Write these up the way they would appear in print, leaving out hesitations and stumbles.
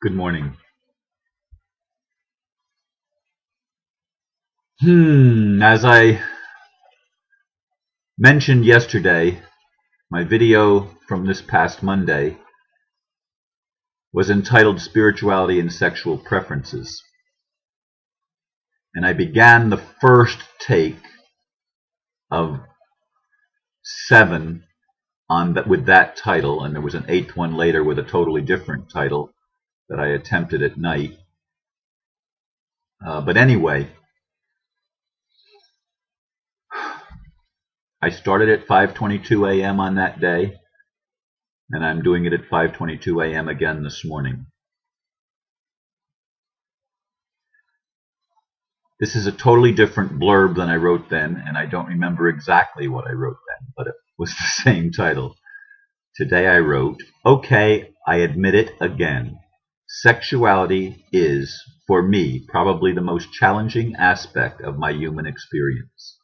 Good morning. As I mentioned yesterday, my video from this past Monday was entitled Spirituality and Sexual Preferences. And I began the first take of 7 with that title, and there was an 8th one later with a totally different title that I attempted at night. But anyway, I started at 5:22 a.m. on that day, and I'm doing it at 5:22 a.m. again this morning. This is a totally different blurb than I wrote then, and I don't remember exactly what I wrote then, but it was the same title. Today I wrote, "Okay, I admit it again. Sexuality is, for me, probably the most challenging aspect of my human experience.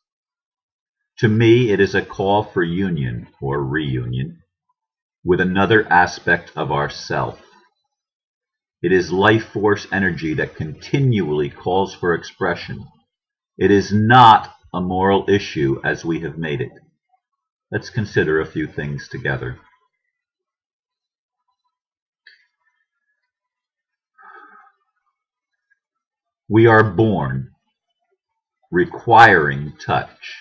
To me, it is a call for union, or reunion, with another aspect of ourself. It is life force energy that continually calls for expression. It is not a moral issue as we have made it." Let's consider a few things together. We are born requiring touch.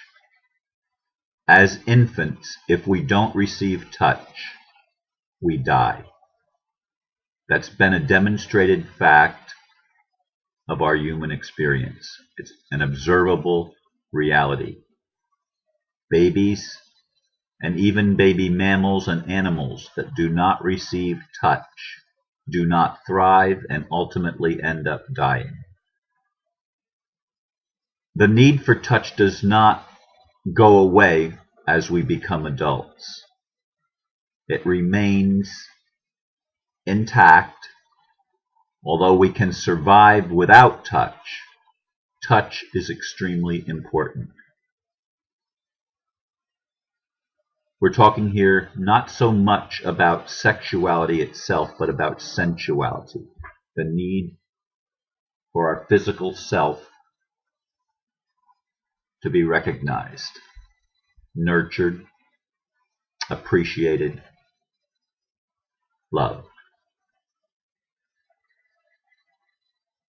As infants, if we don't receive touch, we die. That's been a demonstrated fact of our human experience. It's an observable reality. Babies and even baby mammals and animals that do not receive touch do not thrive and ultimately end up dying. The need for touch does not go away as we become adults. It remains intact. Although we can survive without touch, touch is extremely important. We're talking here not so much about sexuality itself, but about sensuality, the need for our physical self to be recognized, nurtured, appreciated, loved.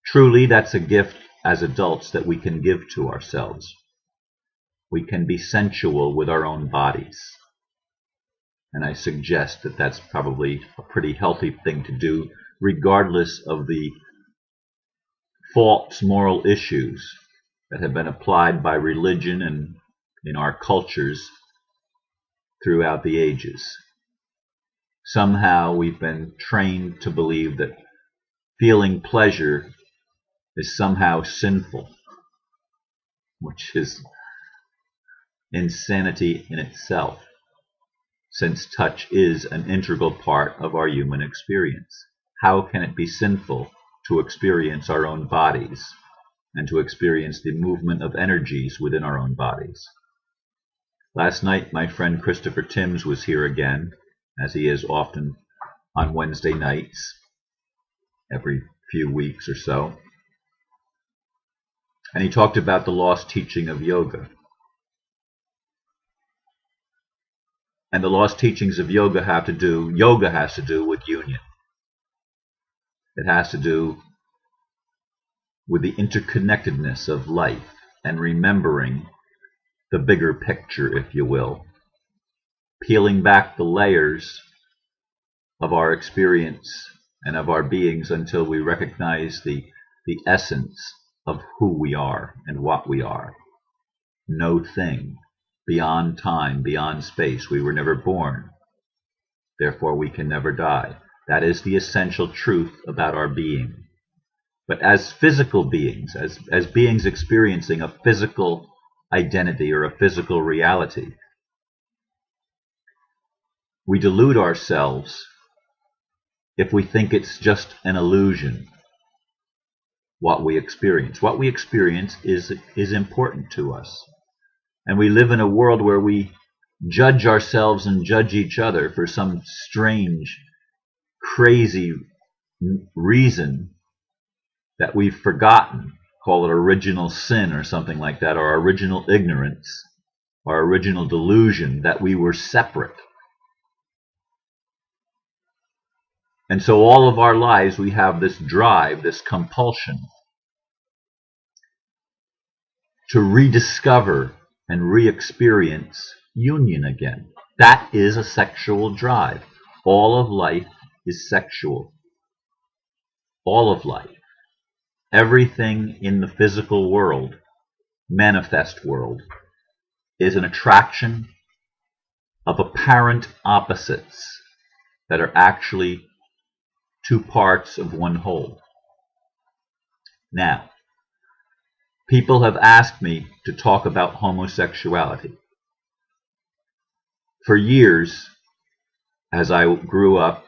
Truly, that's a gift as adults that we can give to ourselves. We can be sensual with our own bodies. And I suggest that that's probably a pretty healthy thing to do, regardless of the false moral issues that have been applied by religion and in our cultures throughout the ages. Somehow we've been trained to believe that feeling pleasure is somehow sinful, which is insanity in itself, since touch is an integral part of our human experience. How can it be sinful to experience our own bodies and to experience the movement of energies within our own bodies? Last night, my friend Christopher Timms was here again, as he is often on Wednesday nights, every few weeks or so. And he talked about the lost teaching of yoga. And the lost teachings of yoga has to do with union. It has to do with the interconnectedness of life and remembering the bigger picture, if you will, peeling back the layers of our experience and of our beings until we recognize the essence of who we are and what we are. No thing, beyond time, beyond space. We were never born, therefore we can never die. That is the essential truth about our being. But as physical beings, as beings experiencing a physical identity or a physical reality, we delude ourselves if we think it's just an illusion, what we experience. What we experience is important to us. And we live in a world where we judge ourselves and judge each other for some strange, crazy reason that we've forgotten, call it original sin or something like that, or original ignorance, or original delusion that we were separate. And so all of our lives we have this drive, this compulsion to rediscover and re-experience union again. That is a sexual drive. All of life is sexual. All of life. Everything in the physical world, manifest world, is an attraction of apparent opposites that are actually two parts of one whole. Now, people have asked me to talk about homosexuality. For years, as I grew up,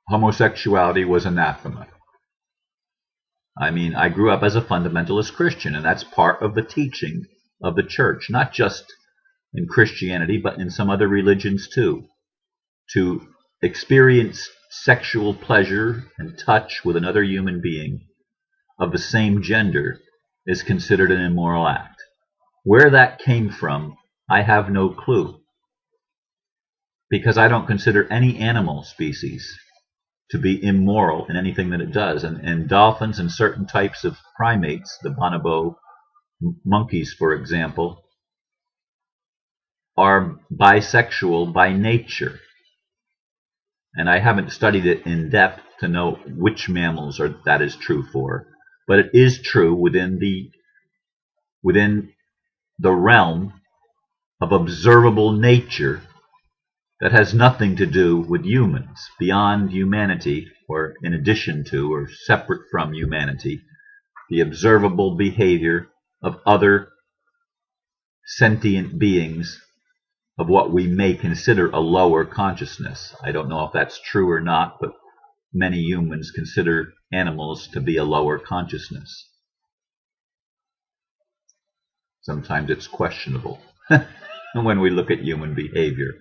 homosexuality was anathema. I mean, I grew up as a fundamentalist Christian, and that's part of the teaching of the church, not just in Christianity, but in some other religions too. To experience sexual pleasure and touch with another human being of the same gender is considered an immoral act. Where that came from, I have no clue, because I don't consider any animal species to be immoral in anything that it does. And dolphins and certain types of primates, the bonobo monkeys, for example, are bisexual by nature. And I haven't studied it in depth to know which mammals that is true for, but it is true within the realm of observable nature that has nothing to do with humans, beyond humanity, or in addition to, or separate from humanity, the observable behavior of other sentient beings of what we may consider a lower consciousness. I don't know if that's true or not, but many humans consider animals to be a lower consciousness. Sometimes it's questionable when we look at human behavior.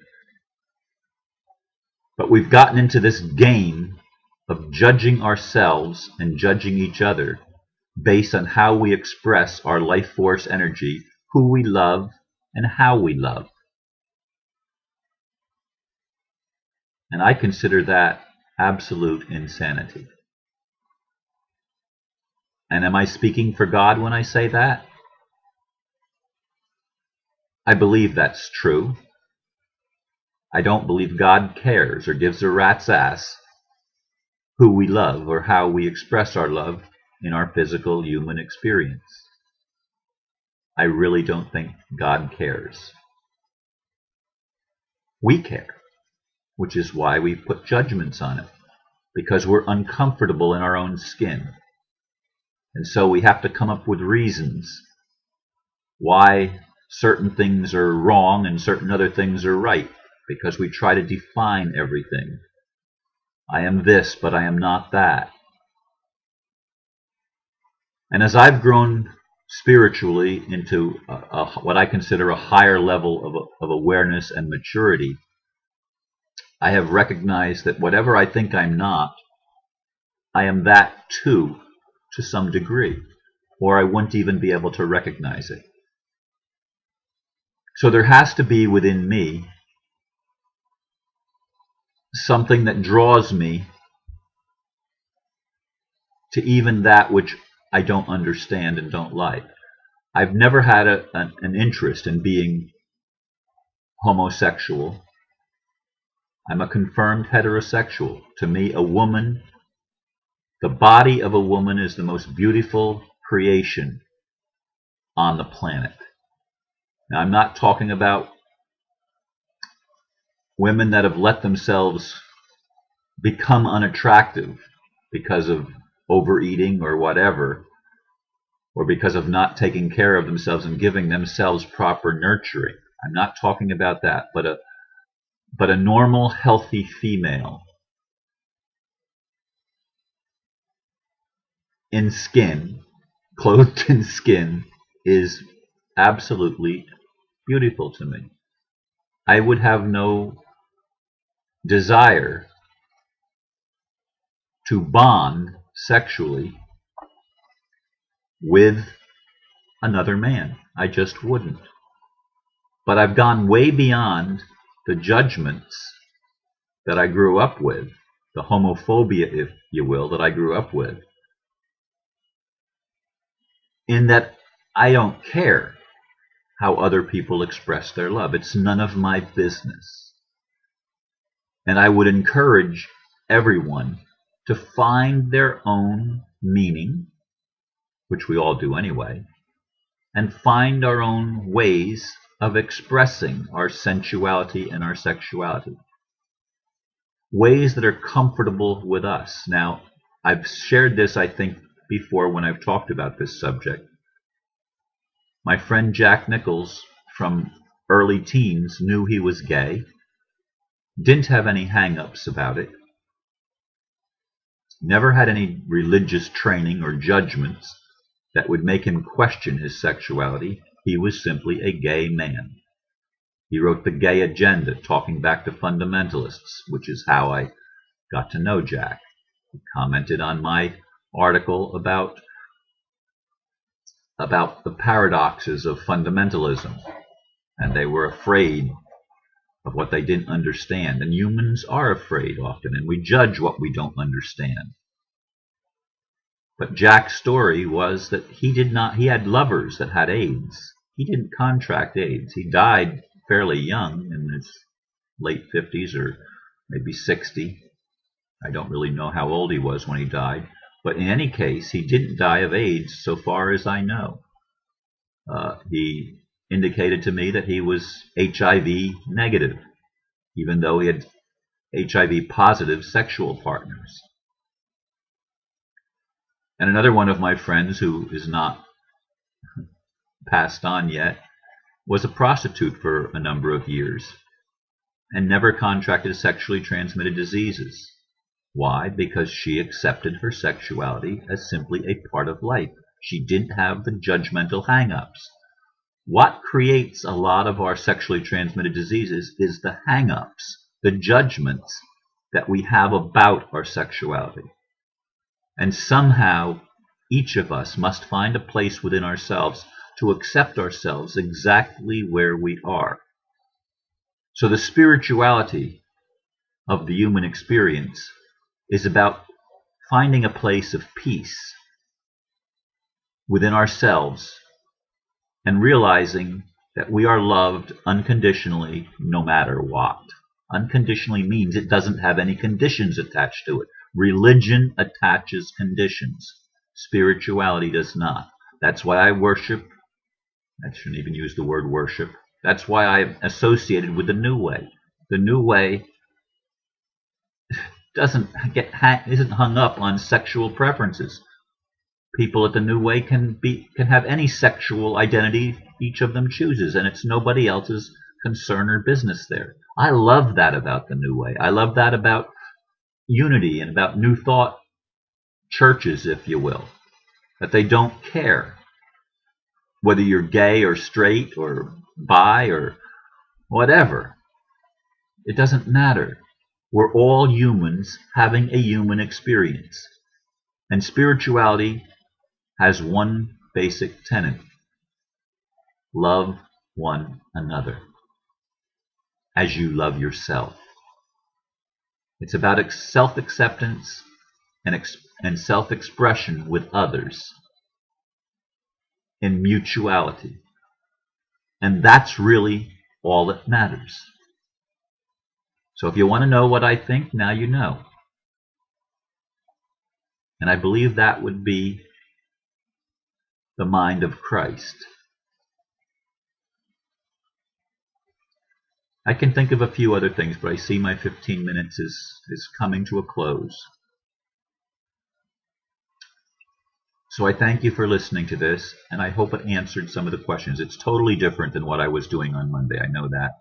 But we've gotten into this game of judging ourselves and judging each other based on how we express our life force energy, who we love, and how we love. And I consider that absolute insanity. And am I speaking for God when I say that? I believe that's true. I don't believe God cares or gives a rat's ass who we love or how we express our love in our physical human experience. I really don't think God cares. We care, which is why we put judgments on it, because we're uncomfortable in our own skin. And so we have to come up with reasons why certain things are wrong and certain other things are right, because we try to define everything. I am this, but I am not that. And as I've grown spiritually into what I consider a higher level of awareness and maturity, I have recognized that whatever I think I'm not, I am that too, to some degree, or I wouldn't even be able to recognize it. So there has to be within me something that draws me to even that which I don't understand and don't like. I've never had an interest in being homosexual. I'm a confirmed heterosexual. To me, a woman, the body of a woman is the most beautiful creation on the planet. Now, I'm not talking about women that have let themselves become unattractive because of overeating or whatever, or because of not taking care of themselves and giving themselves proper nurturing. I'm not talking about that, but a normal, healthy female in skin, clothed in skin, is absolutely beautiful to me. I would have no desire to bond sexually with another man. I just wouldn't. But I've gone way beyond the judgments that I grew up with, the homophobia, if you will, that I grew up with, in that I don't care how other people express their love. It's none of my business. And I would encourage everyone to find their own meaning, which we all do anyway, and find our own ways of expressing our sensuality and our sexuality. Ways that are comfortable with us. Now, I've shared this, I think, before when I've talked about this subject. My friend Jack Nichols from early teens knew he was gay, didn't have any hang-ups about it, never had any religious training or judgments that would make him question his sexuality. He was simply a gay man. He wrote The Gay Agenda, talking back to fundamentalists, which is how I got to know Jack. He commented on my article about the paradoxes of fundamentalism, and they were afraid of what they didn't understand. And humans are afraid often, and we judge what we don't understand. But Jack's story was that he had lovers that had AIDS. He didn't contract AIDS. He died fairly young, in his late 50s or maybe 60. I don't really know how old he was when he died. But in any case, he didn't die of AIDS so far as I know. He indicated to me that he was HIV negative, even though he had HIV positive sexual partners. And another one of my friends, who is not passed on yet, was a prostitute for a number of years and never contracted sexually transmitted diseases. Why? Because she accepted her sexuality as simply a part of life. She didn't have the judgmental hang-ups. What creates a lot of our sexually transmitted diseases is the hang-ups, the judgments that we have about our sexuality. And somehow, each of us must find a place within ourselves to accept ourselves exactly where we are. So the spirituality of the human experience is about finding a place of peace within ourselves and realizing that we are loved unconditionally no matter what. Unconditionally means it doesn't have any conditions attached to it. Religion attaches conditions. Spirituality does not. That's why I worship. I shouldn't even use the word worship. That's why I'm associated with the New Way. The New Way isn't hung up on sexual preferences. People at the New Way can have any sexual identity each of them chooses, and it's nobody else's concern or business there. I love that about the New Way. I love that about unity and about New Thought churches, if you will, that they don't care whether you're gay or straight or bi or whatever. It doesn't matter. We're all humans having a human experience. And spirituality has one basic tenet: love one another as you love yourself. It's about self-acceptance and self-expression with others in mutuality. And that's really all that matters. So if you want to know what I think, now you know. And I believe that would be the mind of Christ. I can think of a few other things, but I see my 15 minutes is coming to a close. So I thank you for listening to this, and I hope it answered some of the questions. It's totally different than what I was doing on Monday. I know that.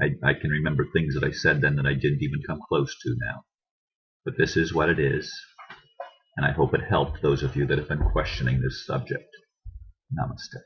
I can remember things that I said then that I didn't even come close to now. But this is what it is, and I hope it helped those of you that have been questioning this subject. Namaste.